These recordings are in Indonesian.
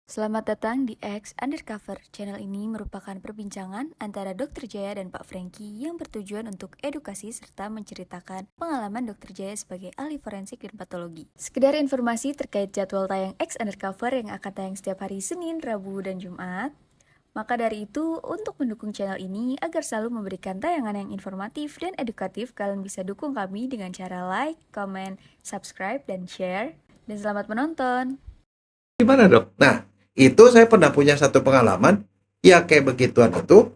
Selamat datang di X Undercover. Channel ini merupakan perbincangan antara Dr. Jaya dan Pak Franky yang bertujuan untuk edukasi serta menceritakan pengalaman Dr. Jaya sebagai ahli forensik dan patologi. Sekedar informasi terkait jadwal tayang X Undercover yang akan tayang setiap hari Senin, Rabu, dan Jumat. Maka dari itu, untuk mendukung channel ini agar selalu memberikan tayangan yang informatif dan edukatif, kalian bisa dukung kami dengan cara like, comment, subscribe, dan share. Dan selamat menonton! Gimana dok? Nah, itu saya pernah punya satu pengalaman, ya kayak begituan itu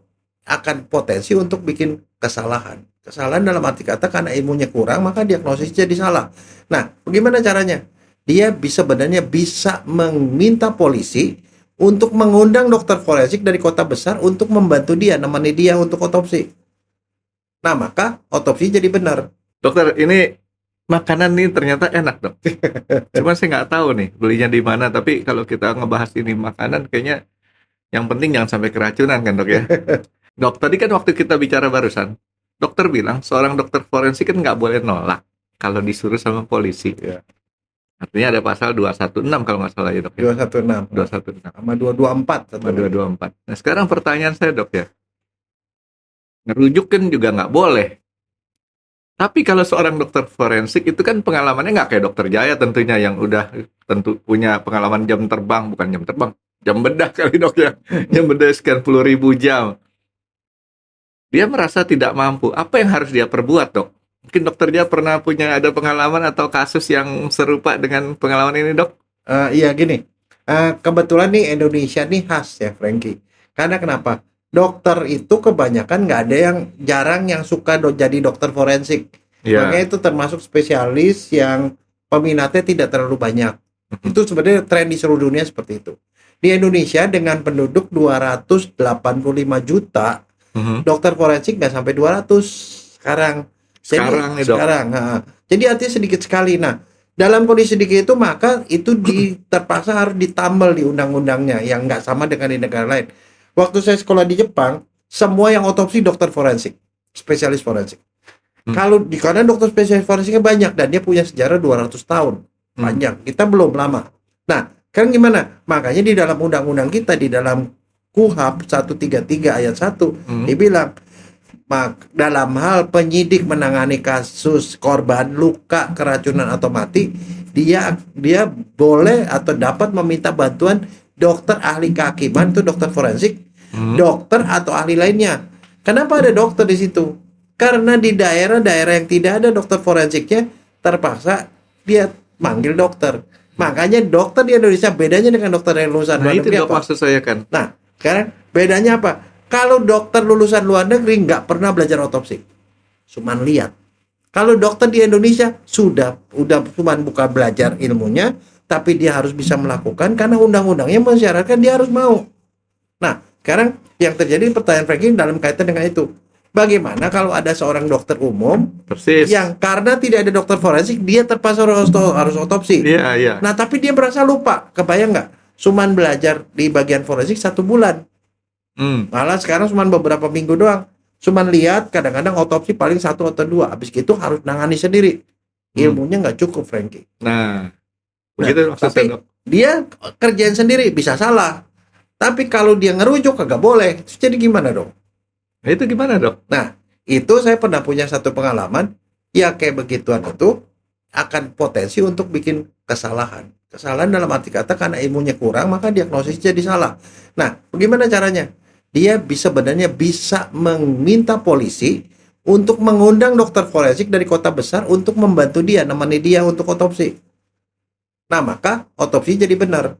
akan potensi untuk bikin kesalahan. Kesalahan dalam arti kata karena ilmunya kurang, maka diagnosis jadi salah. Nah, bagaimana caranya? Dia sebenarnya bisa meminta polisi untuk mengundang dokter forensik dari kota besar untuk membantu dia, nemani dia untuk otopsi. Nah, maka otopsi jadi benar. Dokter, ini makanan nih ternyata enak dok. Cuman saya nggak tahu nih belinya di mana. Tapi kalau kita ngebahas ini makanan, kayaknya yang penting jangan sampai keracunan kan dok ya. Dok, tadi kan waktu kita bicara barusan, dokter bilang seorang dokter forensik kan nggak boleh nolak kalau disuruh sama polisi. Ya. Artinya ada pasal 216 kalau nggak salah ya dok. 216 216 sama 224 sama 224. Nah sekarang pertanyaan saya dok ya, ngerujuk kan juga nggak boleh. Tapi kalau seorang dokter forensik itu kan pengalamannya nggak kayak dokter Jaya tentunya yang udah tentu punya pengalaman jam terbang, bukan jam terbang, jam bedah kali dok ya, jam bedah sekian puluh ribu jam. Dia merasa tidak mampu. Apa yang harus dia perbuat dok? Mungkin dokter Jaya pernah punya ada pengalaman atau kasus yang serupa dengan pengalaman ini dok? Iya gini, kebetulan nih Indonesia nih khas ya Frankie. Karena kenapa? Dokter itu kebanyakan nggak ada yang jarang yang suka jadi dokter forensik. Iya. Makanya itu termasuk spesialis yang peminatnya tidak terlalu banyak. Itu sebenarnya tren di seluruh dunia seperti itu. Di Indonesia dengan penduduk 285 juta, dokter forensik nggak sampai 200 sekarang. Sekarang nih, Dok. Sekarang. Jadi artinya sedikit sekali. Nah, dalam kondisi sedikit itu maka itu terpaksa harus ditambal di undang-undangnya yang nggak sama dengan di negara lain. Waktu saya sekolah di Jepang, semua yang otopsi dokter forensik, spesialis forensik. Kalau di kanan dokter spesialis forensiknya banyak dan dia punya sejarah 200 tahun. Panjang. Kita belum lama. Nah, kan gimana? Makanya di dalam undang-undang kita di dalam KUHP 133 ayat 1 dibilang dalam hal penyidik menangani kasus korban luka, keracunan atau mati, dia boleh atau dapat meminta bantuan dokter ahli kehakiman, itu dokter forensik, dokter atau ahli lainnya. Kenapa ada dokter di situ? Karena di daerah-daerah yang tidak ada dokter forensiknya, terpaksa dia manggil dokter. Makanya dokter di Indonesia bedanya dengan dokter yang lulusan luar negeri Itu apa? maksud saya kan. Nah, sekarang bedanya apa? Kalau dokter lulusan luar negeri nggak pernah belajar otopsi, cuman lihat. Kalau dokter di Indonesia udah cuman bukan belajar ilmunya, tapi dia harus bisa melakukan karena undang-undangnya mensyaratkan dia harus mau. Nah, sekarang yang terjadi pertanyaan Franky dalam kaitan dengan itu. Bagaimana kalau ada seorang dokter umum Persis. yang karena tidak ada dokter forensik dia terpaksa harus otopsi. Iya, iya. Nah, tapi dia merasa lupa. Kebayang nggak? Cuman belajar di bagian forensik 1 bulan. Malah sekarang cuma beberapa minggu doang. Cuman lihat kadang-kadang otopsi paling 1 atau 2. Habis itu harus nangani sendiri. Ilmunya nggak cukup, Franky. Nah, begitu maksud tapi saya, Dok. dia kerjain sendiri bisa salah. Tapi kalau dia ngerujuk kagak boleh. Terus jadi gimana dong? Nah, itu gimana dok? Nah, itu saya pernah punya satu pengalaman. Ya kayak begituan itu akan potensi untuk bikin kesalahan. Kesalahan dalam arti kata karena ilmunya kurang maka diagnosis jadi salah. Nah, bagaimana caranya? Dia sebenarnya bisa meminta polisi untuk mengundang dokter forensik dari kota besar untuk membantu dia, nemani dia untuk otopsi. Nah, maka otopsi jadi benar.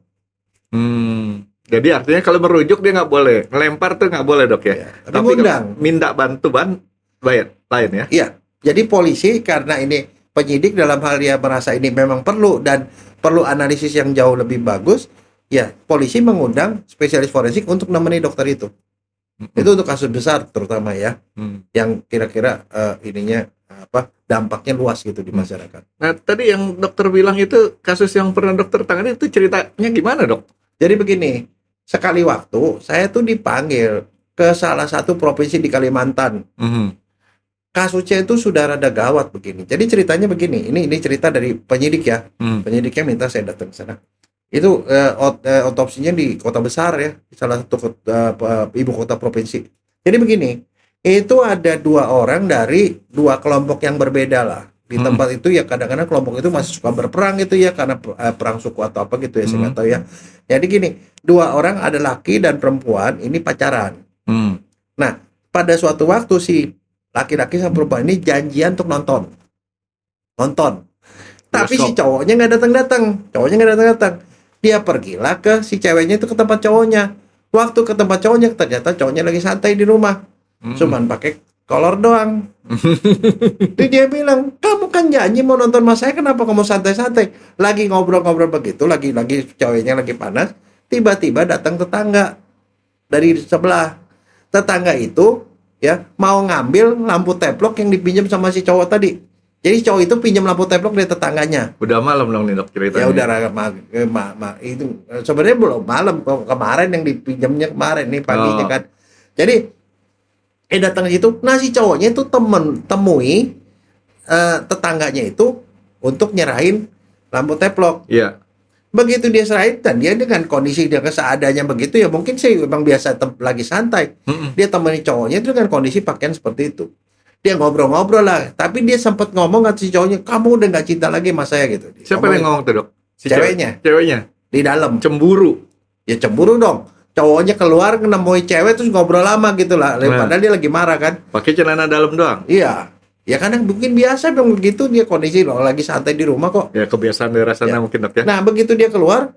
Jadi artinya kalau merujuk dia nggak boleh, ngelempar tuh nggak boleh dok ya. Ya, tapi Tapi ngundang. kalau minta bantuan bayar lain ya. Iya, jadi polisi karena ini penyidik dalam hal dia merasa ini memang perlu dan perlu analisis yang jauh lebih bagus, ya polisi mengundang spesialis forensik untuk nemeni dokter itu. Itu untuk kasus besar terutama ya, yang kira-kira dampaknya luas gitu di masyarakat. Nah tadi yang dokter bilang itu kasus yang pernah dokter tangani itu ceritanya gimana dok? Jadi begini, sekali waktu saya tuh dipanggil ke salah satu provinsi di Kalimantan. Kasusnya itu sudah rada gawat begini. Jadi ceritanya begini, ini cerita dari penyidik ya. Penyidiknya minta saya datang ke sana. Itu otopsinya di kota besar ya, di salah satu ibu kota provinsi. Jadi begini, itu ada 2 orang dari 2 kelompok yang berbeda lah. Di tempat itu ya kadang-kadang kelompok itu masih suka berperang gitu ya, karena perang suku atau apa gitu ya, saya nggak tahu ya. Jadi gini, 2 orang ada laki dan perempuan ini pacaran. Nah, pada suatu waktu si laki-laki sama perempuan ini janjian untuk nonton. Tapi si cowoknya nggak datang. Dia pergilah ke si ceweknya itu ke tempat cowoknya. Waktu ke tempat cowoknya ternyata cowoknya lagi santai di rumah, cuman pakai kolor doang. Terus dia bilang, kamu kan janji mau nonton sama saya, kenapa kamu santai-santai? Lagi ngobrol-ngobrol begitu, lagi cowoknya lagi panas, tiba-tiba datang tetangga dari sebelah. Tetangga itu ya mau ngambil lampu teplok yang dipinjam sama si cowok tadi. Jadi cowok itu pinjam lampu teplok dari tetangganya. Udah malam dong nih dok ceritanya. Ya udah itu sebenarnya belum malam, kemarin yang dipinjamnya kemarin nih paginya kan. Jadi datang ke situ, nah si cowoknya itu temui tetangganya itu untuk nyerahin lampu teplok. Iya. Begitu dia serahin, dan dia dengan kondisi dia seadanya begitu ya, mungkin sih memang biasa lagi santai. Dia temani cowoknya itu dengan kondisi pakaian seperti itu. Dia ngobrol-ngobrol lah, tapi dia sempat ngomong ke si cowoknya, kamu udah nggak cinta lagi sama saya gitu. Siapa yang ngomong tuh dok? Si ceweknya. Di dalam. Cemburu. Ya cemburu dong. Cowoknya keluar nemui cewek terus ngobrol lama gitu lah. Padahal dia lagi marah kan. Pakai celana dalam doang. Iya. Ya karena mungkin biasa memang begitu, dia kondisi loh lagi santai di rumah kok. Ya kebiasaan daerah sana mungkin dok ya. Nah begitu dia keluar,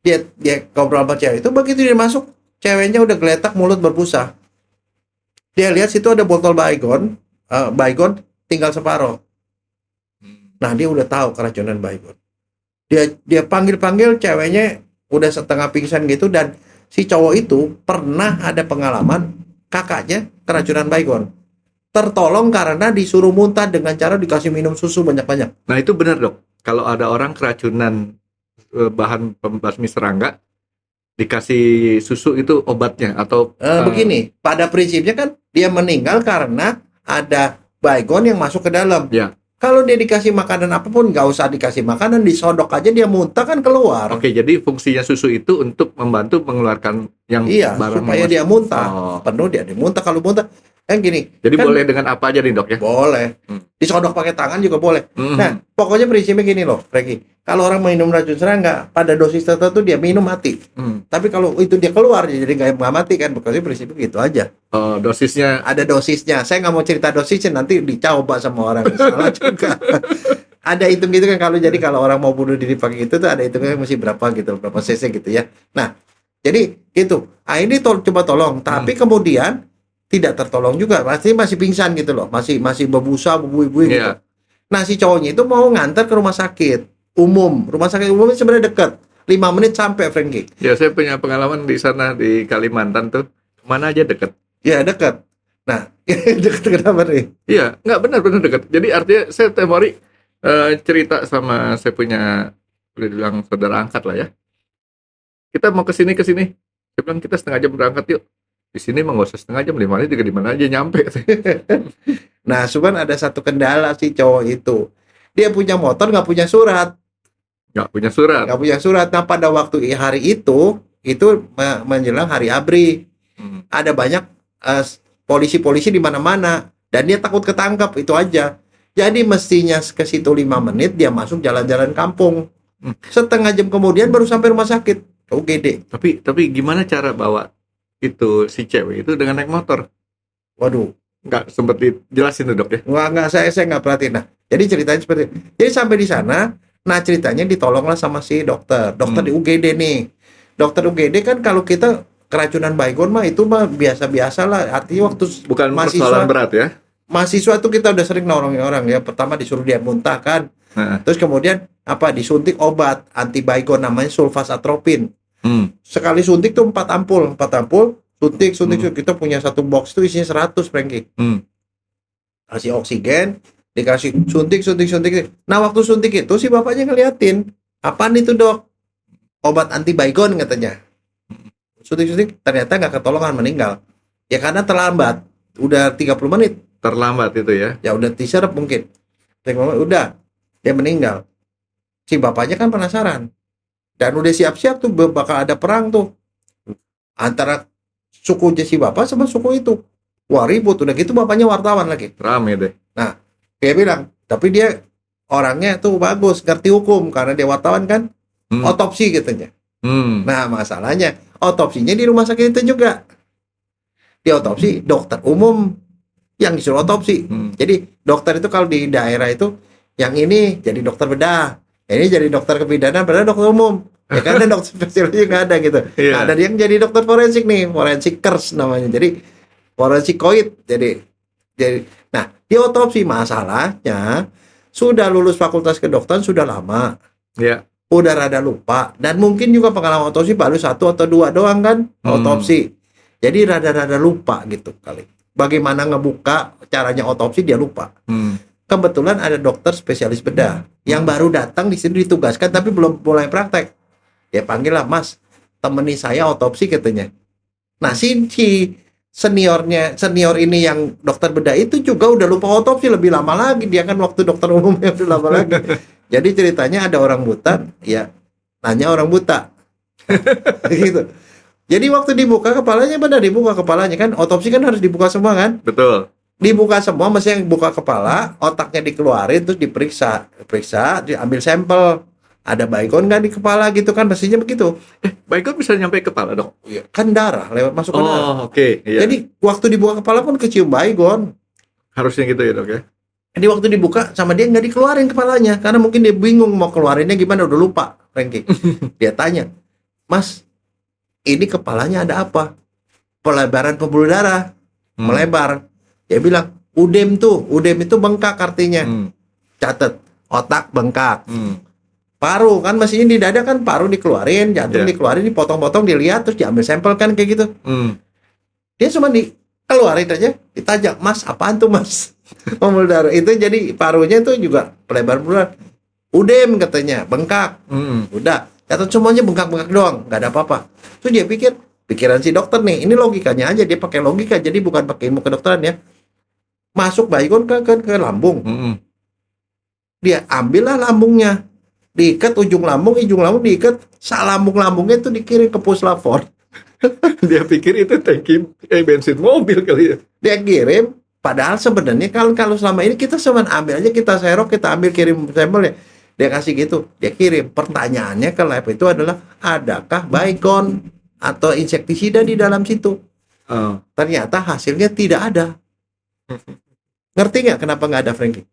dia ngobrol sama cewek itu, begitu dia masuk, ceweknya udah geletak mulut berbusa. Dia lihat situ ada botol Baygon tinggal separuh. Nah dia udah tahu keracunan Baygon. Dia panggil ceweknya udah setengah pingsan gitu, dan si cowok itu pernah ada pengalaman kakaknya keracunan Baygon. Tertolong karena disuruh muntah dengan cara dikasih minum susu banyak-banyak. Nah itu benar dok. Kalau ada orang keracunan bahan pembasmi serangga, dikasih susu itu obatnya atau begini, pada prinsipnya kan dia meninggal karena ada Baygon yang masuk ke dalam. Ya. Kalau dia dikasih makanan apapun, nggak usah dikasih makanan, disodok aja dia muntah kan keluar. Oke, jadi fungsinya susu itu untuk membantu mengeluarkan yang barang supaya dia muntah. Penuh dia muntah. Kalau muntah kan gini. Jadi kan, boleh dengan apa aja nih dok ya? Boleh. Disodok pakai tangan juga boleh. Nah, pokoknya prinsipnya gini loh, Franky. Kalau orang minum racun serangga, pada dosis tertentu dia minum mati. Tapi kalau itu dia keluar, jadi nggak mati kan. Pokoknya prinsipnya gitu aja. Dosisnya? Ada dosisnya. Saya nggak mau cerita dosisnya, nanti dicoba sama orang. Salah juga. Ada hitung gitu kan, kalau orang mau bunuh diri pakai itu tuh ada hitungnya mesti berapa gitu, berapa cc gitu ya. Nah, jadi gitu. Ini coba tolong. Tapi kemudian tidak tertolong juga, pasti masih pingsan gitu loh, masih berbusa, bubui-bui gitu. Nah si cowoknya itu mau ngantar ke rumah sakit umum. Rumah sakit umumnya sebenarnya dekat, 5 menit sampai, Franky. Ya saya punya pengalaman di sana di Kalimantan tuh, mana aja dekat. Ya dekat. Nah dekat kenapa nih? Iya, nggak benar dekat. Jadi artinya saya tiap hari cerita sama saya punya, boleh bilang saudara angkat lah ya. Kita mau ke sini. Saya bilang kita setengah jam berangkat yuk. Di sini mah nggak usah setengah jam, 5 menit juga di mana aja nyampe. Nah, cuman ada satu kendala si cowok itu. Dia punya motor, nggak punya surat. Nggak punya surat. Nah, pada waktu hari itu menjelang hari ABRI. Ada banyak polisi-polisi di mana-mana, dan dia takut ketangkap, itu aja. Jadi mestinya ke situ 5 menit, dia masuk jalan-jalan kampung. Setengah jam kemudian baru sampai rumah sakit UGD. Tapi gimana cara bawa itu si cewek itu dengan naik motor? Waduh, nggak sempat dijelasin tuh dok ya? Nggak, saya nggak perhatiin. Nah, jadi ceritanya seperti itu. Jadi sampai di sana, nah ceritanya ditolonglah sama si dokter di UGD nih. Dokter UGD kan kalau kita keracunan Baygon mah itu mah biasa-biasa lah. Artinya waktu bukan persoalan berat ya? Mahasiswa tuh kita udah sering nolongin orang ya. Pertama disuruh dia muntah kan. Terus kemudian disuntik obat anti Baygon namanya sulfasatropin. Sekali suntik tuh 4 ampul, suntik. Kita punya satu box tuh isinya 100, Franky. Kasih oksigen, dikasih suntik. Nah waktu suntik itu si bapaknya ngeliatin, apaan itu dok? Obat anti Baygon katanya. Suntik, ternyata nggak ketolongan, meninggal. Ya karena terlambat, udah 30 menit. Terlambat itu ya? Ya udah diserap mungkin. Udah, dia meninggal. Si bapaknya kan penasaran. Dan udah siap-siap tuh bakal ada perang tuh antara sukunya si bapak sama suku itu. Wah, ribut. Udah gitu bapaknya wartawan lagi. Rame deh. Nah, dia bilang, tapi dia orangnya tuh bagus, ngerti hukum karena dia wartawan kan. Otopsi katanya. Nah, masalahnya otopsinya di rumah sakit itu juga. Di otopsi dokter umum yang disuruh otopsi. Jadi dokter itu kalau di daerah itu yang ini jadi dokter bedah, ini jadi dokter kebidanan, padahal dokter umum. Ya kan ada dokter spesialisnya nggak ada gitu. Iya. Ada yang jadi dokter forensik nih, forensikers namanya. Jadi forensikoid. Jadi nah, di otopsi masalahnya sudah lulus fakultas kedokteran sudah lama. Ya. Udah rada lupa dan mungkin juga pengalaman otopsi baru 1 atau 2 doang kan otopsi. Jadi rada-rada lupa gitu kali. Bagaimana ngebuka caranya otopsi dia lupa. Kebetulan ada dokter spesialis bedah yang baru datang di sini ditugaskan tapi belum mulai praktek. Ya panggil lah, Mas, temani saya otopsi katanya. Nah si senior ini yang dokter bedah itu juga udah lupa otopsi lebih lama lagi. Dia kan waktu dokter umumnya udah lama lagi. Jadi ceritanya ada orang buta, ya nanya orang buta. Gitu. Jadi waktu dibuka kepalanya, benar dibuka kepalanya kan, otopsi kan harus dibuka semua kan? Betul. Dibuka semua, mesti yang buka kepala, otaknya dikeluarin terus diperiksa, diambil sampel. Ada baygon nggak di kepala gitu kan, mestinya begitu. Baygon bisa nyampe kepala dong? Iya, kan darah lewat masuk ke darah. Oke. Iya. Jadi waktu dibuka kepala pun kecium baygon. Harusnya gitu ya, Dok ya. Jadi waktu dibuka sama dia nggak dikeluarin kepalanya karena mungkin dia bingung mau keluarinnya gimana, udah lupa, Frankie. Dia tanya, Mas, ini kepalanya ada apa? Pelebaran pembuluh darah, melebar. Dia bilang, udem itu bengkak artinya. Catat, otak bengkak. Paru kan mestinya di dada kan paru dikeluarin, jantung dikeluarin, dipotong-potong, dilihat terus diambil sampel kan kayak gitu. Dia cuma dikeluarin aja, ditajak, Mas, apaan tuh, Mas? Pembuluh darah itu jadi parunya itu juga pelebar pembuluh darah. Udem katanya, bengkak. Udah, catat semuanya bengkak-bengkak doang, nggak ada apa-apa. Terus dia pikir, pikiran si dokter nih, ini logikanya aja, dia pakai logika, jadi bukan pakai ilmu kedokteran ya. Masuk baygon ke lambung. Dia ambillah lambungnya, diikat ujung lambung diikat, lambungnya itu dikirim ke puslapor. Dia pikir itu tangki bensin mobil kali ya. Dia kirim, padahal sebenarnya kalau selama ini kita cuma ambil aja, kita serok, kita ambil kirim sampel ya. Dia kasih gitu, dia kirim. Pertanyaannya ke lab itu adalah, adakah baygon atau insektisida di dalam situ? Ternyata hasilnya tidak ada. Ngerti nggak kenapa nggak ada, Frankie?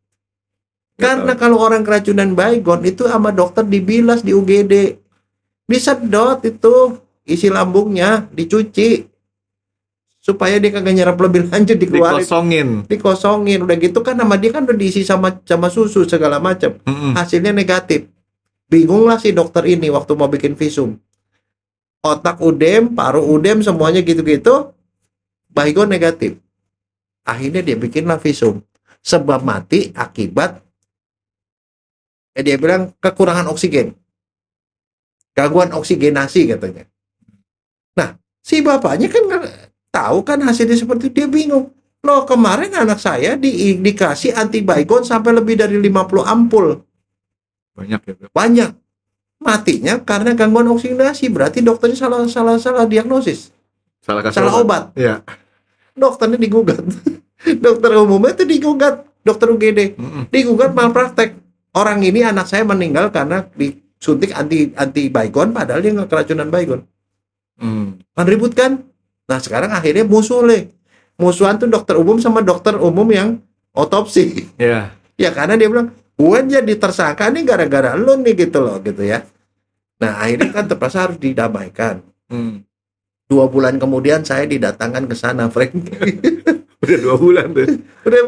Karena kalau orang keracunan baygon itu sama dokter dibilas di UGD, disedot itu isi lambungnya, dicuci supaya dia kagak nyerap lebih lanjut, dikeluarin, dikosongin. Udah gitu kan sama dia kan udah diisi sama susu segala macam. Hasilnya negatif. Bingunglah si dokter ini waktu mau bikin visum. Otak udem, paru udem, semuanya gitu-gitu, baygon negatif. Akhirnya dia bikinlah visum. Sebab mati akibat dia bilang kekurangan oksigen, gangguan oksigenasi katanya. Nah, si bapaknya kan tahu kan hasilnya seperti itu, dia bingung. Loh, kemarin anak saya dikasih anti baygon sampai lebih dari 50 ampul. Banyak ya, Bro. Banyak. Matinya karena gangguan oksigenasi. Berarti dokternya salah diagnosis. Salah obat. Iya. Dokternya digugat. Dokter umumnya itu digugat, dokter UGD. Digugat malpraktek. Orang ini anak saya meninggal karena disuntik anti baygon, padahal dia nggak keracunan baygon. Kan ribut kan? Nah sekarang akhirnya musuhan tuh dokter umum sama dokter umum yang otopsi. Ya karena dia bilang, gue jadi tersangka nih gara-gara lu nih gitu loh, gitu ya. Nah akhirnya kan terpaksa harus didamaikan. 2 bulan kemudian saya didatangkan ke sana, Frank. Udah 2 bulan tuh. Udah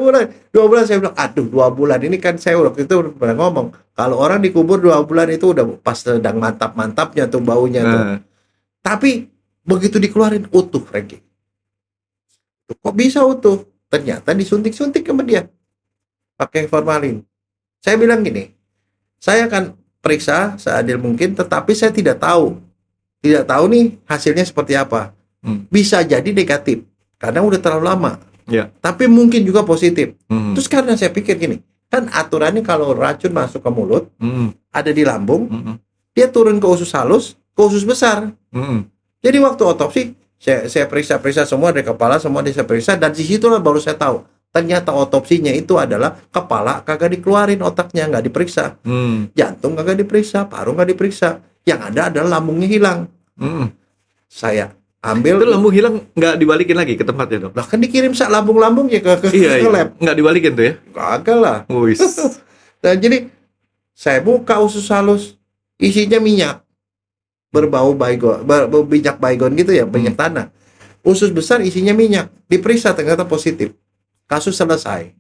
2 bulan saya bilang, aduh 2 bulan ini kan saya waktu itu pernah ngomong, kalau orang dikubur 2 bulan itu udah pas sedang mantap-mantapnya tuh baunya tuh. Tapi begitu dikeluarin utuh, Frankie. Kok bisa utuh? Ternyata disuntik-suntik sama dia. Pakai formalin. Saya bilang gini, saya akan periksa seadil mungkin, tetapi saya tidak tahu nih hasilnya seperti apa. Bisa jadi negatif karena udah terlalu lama. Tapi mungkin juga positif. Terus karena saya pikir gini, kan aturannya kalau racun masuk ke mulut, ada di lambung, dia turun ke usus halus, ke usus besar. Mm-mm. Jadi waktu otopsi saya periksa semua dari kepala, semua saya periksa, dan disitulah baru saya tahu ternyata otopsinya itu adalah kepala kagak dikeluarin, otaknya nggak diperiksa, jantung kagak diperiksa, paru nggak diperiksa, yang ada adalah lambungnya hilang. Saya ambil Itu lambung hilang nggak dibalikin lagi ke tempatnya, Dok? lah, kan dikirim sak lambung ya ke Iya, ke lab. nggak dibalikin tuh ya? Kagak lah. Wis. Nah, jadi saya buka usus halus, isinya minyak berbau baygon, minyak baygon gitu ya, minyak tanah. Usus besar isinya minyak, diperiksa ternyata positif. Kasus selesai.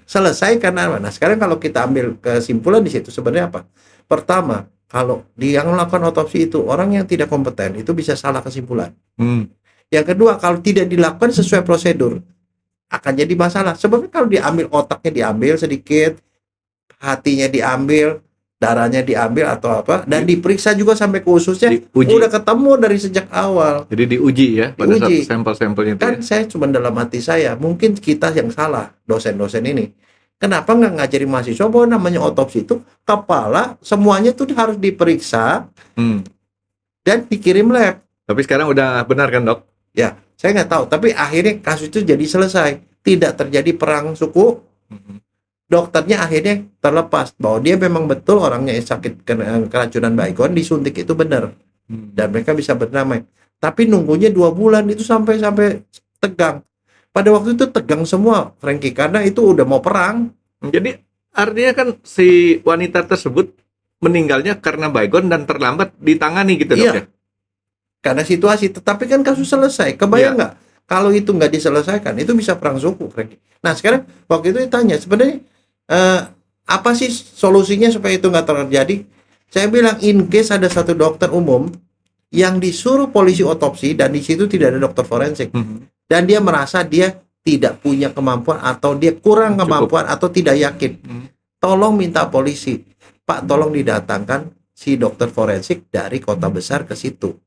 Selesai karena mana? Sekarang kalau kita ambil kesimpulan di situ sebenarnya apa? Pertama, kalau dia melakukan otopsi itu orang yang tidak kompeten, itu bisa salah kesimpulan. Yang kedua, kalau tidak dilakukan sesuai prosedur, akan jadi masalah. Sebabnya kalau diambil otaknya diambil sedikit, hatinya diambil, darahnya diambil atau apa, dan diperiksa juga sampai ke ususnya, Diuji. udah ketemu dari sejak awal. Jadi diuji ya pada saat Diuji. sampel-sampelnya itu. Kan saya cuma dalam hati saya, mungkin kita yang salah, dosen-dosen ini. Kenapa nggak ngajarin mahasiswa bahwa namanya otopsi itu kepala semuanya tuh harus diperiksa dan dikirim lab. Tapi sekarang udah benar kan, Dok? Ya, saya nggak tahu. Tapi akhirnya kasus itu jadi selesai, tidak terjadi perang suku. Dokternya akhirnya terlepas bahwa dia memang betul orangnya sakit keracunan baygon, disuntik itu benar dan mereka bisa berdamai. Tapi nunggunya 2 bulan itu sampai tegang. Pada waktu itu tegang semua, Frankie, karena itu udah mau perang. Jadi artinya kan si wanita tersebut meninggalnya karena baygon dan terlambat ditangani gitu, Dok Iya. ya? Karena situasi, tetapi kan kasus selesai. Kebayang nggak? Kalau itu nggak diselesaikan, itu bisa perang suku, Frankie. Nah sekarang waktu itu ditanya, sebenarnya apa sih solusinya supaya itu nggak terjadi? Saya bilang, in case ada satu dokter umum yang disuruh polisi otopsi dan di situ tidak ada dokter forensik, dan dia merasa dia tidak punya kemampuan atau dia kurang kemampuan atau tidak yakin, tolong minta polisi, Pak, tolong didatangkan si dokter forensik dari kota besar ke situ.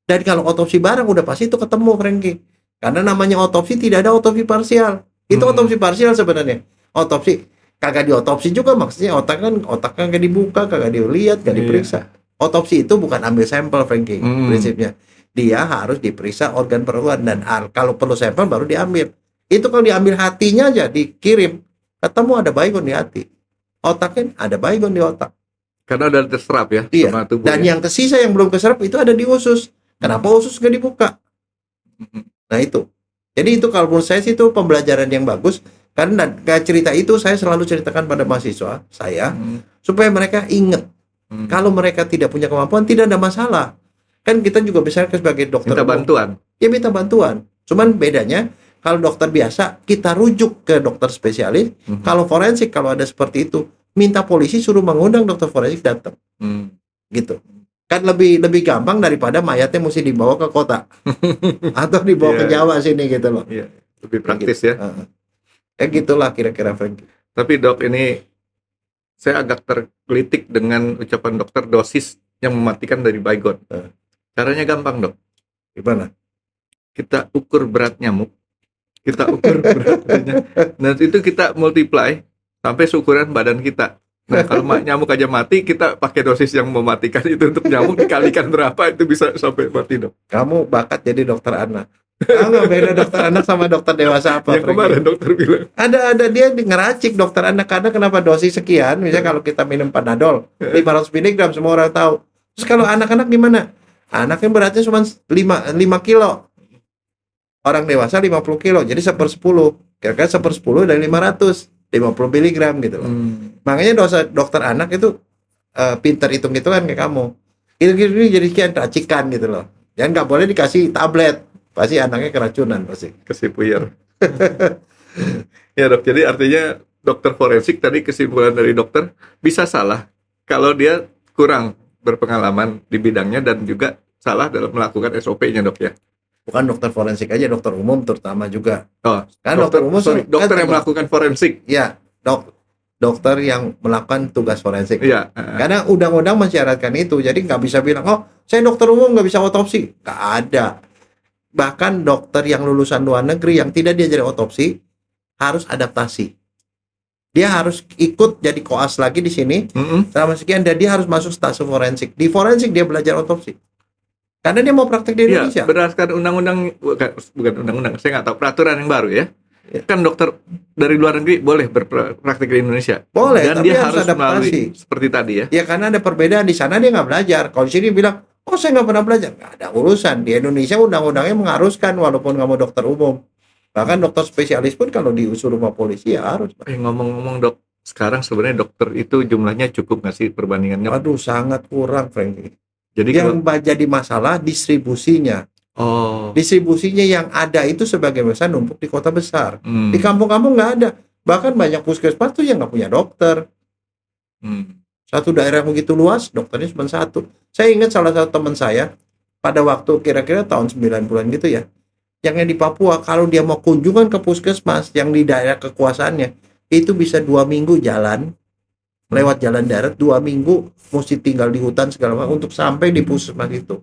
Dan kalau otopsi bareng udah pasti itu ketemu, Frankie. Karena namanya otopsi, tidak ada otopsi parsial. Itu otopsi parsial sebenarnya. Otopsi kagak diotopsi juga, maksudnya otaknya kagak dibuka, kagak dilihat, kagak diperiksa. Otopsi itu bukan ambil sampel, Frankie, prinsipnya. Dia harus diperiksa organ per organ, dan kalau perlu sampel baru diambil. Itu kalau diambil hatinya aja dikirim, ketemu ada baygon di hati. Otaknya ada baygon di otak. Karena udah terserap ya sama tubuh. Dan yang tersisa yang belum keserap itu ada di usus. Kenapa usus nggak dibuka? Nah itu. Jadi itu kalau menurut saya sih itu pembelajaran yang bagus. Karena cerita itu saya selalu ceritakan pada mahasiswa saya supaya mereka ingat. Kalau mereka tidak punya kemampuan tidak ada masalah. Kan kita juga bisa sebagai dokter minta bantuan. Ya minta bantuan. Cuman bedanya kalau dokter biasa kita rujuk ke dokter spesialis. Kalau forensik kalau ada seperti itu minta polisi suruh mengundang dokter forensik datang. Gitu. Kan lebih gampang daripada mayatnya mesti dibawa ke kota atau dibawa ke Jawa sini gitu loh. Iya, lebih praktis gitu. ya. Gitulah kira-kira, Frank. Tapi Dok, ini saya agak tergelitik dengan ucapan dokter dosis yang mematikan dari baygon. Caranya gampang, Dok. Gimana? Kita ukur berat nyamuk. Kita ukur beratnya. Nah, itu kita multiply sampai seukuran badan kita. Nah, kalau nyamuk aja mati, kita pakai dosis yang mematikan itu untuk nyamuk dikalikan berapa, itu bisa sampai mati, Dok. Kamu bakat jadi dokter anak. Nggak beda dokter anak sama dokter dewasa apa? Yang kemarin dokter bilang. Ada dia ngeracik dokter anak, karena kenapa dosis sekian? Misalnya kalau kita minum Panadol 500 mg semua orang tahu. Terus kalau anak-anak gimana? Anaknya beratnya cuma 5 kilo. Orang dewasa 50 kilo. Jadi 1/10. Kira-kira 1/10 dari 550 mg gitu loh. Makanya dokter anak itu pinter hitung-hitungan kayak kamu. Itu jadi sekian racikan gitu loh. Dan nggak boleh dikasih tablet. Pasti anaknya keracunan pasti. Kesipuyer. Ya, Dok. Jadi artinya dokter forensik tadi kesimpulan dari dokter bisa salah kalau dia kurang berpengalaman di bidangnya dan juga salah dalam melakukan SOP-nya, Dok ya. Bukan dokter forensik aja, dokter umum terutama juga. Oh, Kan dokter umum dokter yang melakukan forensik. Ya, dokter yang melakukan tugas forensik. Iya. Karena undang-undang mensyaratkan itu. Jadi nggak bisa bilang, oh saya dokter umum nggak bisa otopsi. Nggak ada. Bahkan dokter yang lulusan luar negeri yang tidak diajari otopsi harus adaptasi. Dia harus ikut jadi koas lagi di sini Mm-mm. selama sekian, dan dia harus masuk stase forensik. Di forensik dia belajar otopsi. Karena dia mau praktek di Iya, Indonesia. berdasarkan undang-undang, bukan undang-undang, saya nggak tahu peraturan yang baru ya. Ya. Kan dokter dari luar negeri boleh berpraktik di Indonesia. Boleh, Dan tapi dia harus harus melalui adaptasi. seperti tadi ya. Ya karena ada perbedaan, di sana dia nggak belajar. Kalau di sini dia bilang, oh saya nggak pernah belajar. Nggak ada urusan. Di Indonesia undang-undangnya mengharuskan walaupun nggak mau dokter umum. Bahkan dokter spesialis pun kalau diusul sama polisi ya harus. Ngomong-ngomong dok, sekarang sebenarnya dokter itu jumlahnya cukup nggak sih perbandingannya? Aduh, sangat kurang, Frankie. Jadi Yang kalau jadi masalah distribusinya. Distribusinya yang ada itu sebagian besar numpuk di kota besar. Di kampung-kampung nggak ada. Bahkan banyak puskesmas tuh yang nggak punya dokter. Satu daerah begitu luas, dokternya cuma satu. Saya ingat salah satu teman saya, pada waktu kira-kira tahun 90-an gitu ya, yang di Papua, kalau dia mau kunjungan ke puskesmas yang di daerah kekuasaannya, itu bisa 2 minggu jalan, lewat jalan darat, 2 minggu, mesti tinggal di hutan segala macam untuk sampai di puskesmas itu.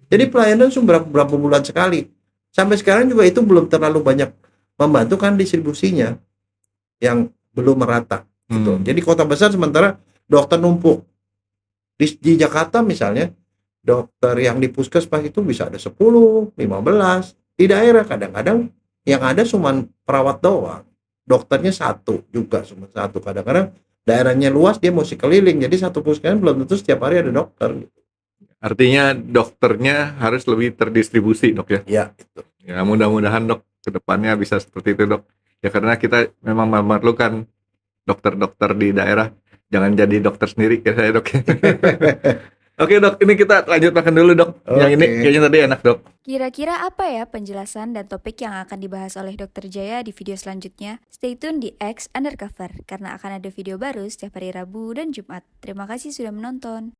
Jadi pelayanan cuma berapa bulan sekali. Sampai sekarang juga itu belum terlalu banyak membantu kan distribusinya yang belum merata. Gitu. Jadi kota besar sementara dokter numpuk. Di Jakarta misalnya, dokter yang di puskesmas itu bisa ada 10, 15. Di daerah kadang-kadang yang ada cuma perawat doang. Dokternya satu juga, cuma satu. Kadang-kadang daerahnya luas, dia mesti keliling. Jadi satu puskesmas belum tentu setiap hari ada dokter. artinya dokternya harus lebih terdistribusi dok ya. Ya, itu. Ya mudah-mudahan dok kedepannya bisa seperti itu dok. Ya karena kita memang memerlukan dokter-dokter di daerah. Jangan jadi dokter sendiri kayak saya dok. Oke dok, ini kita lanjut makan dulu dok. Yang ini Oke. kayaknya tadi enak dok. Kira-kira apa ya penjelasan dan topik yang akan dibahas oleh Dr. Jaya di video selanjutnya? Stay tune di X Undercover, karena akan ada video baru setiap hari Rabu dan Jumat. Terima kasih sudah menonton.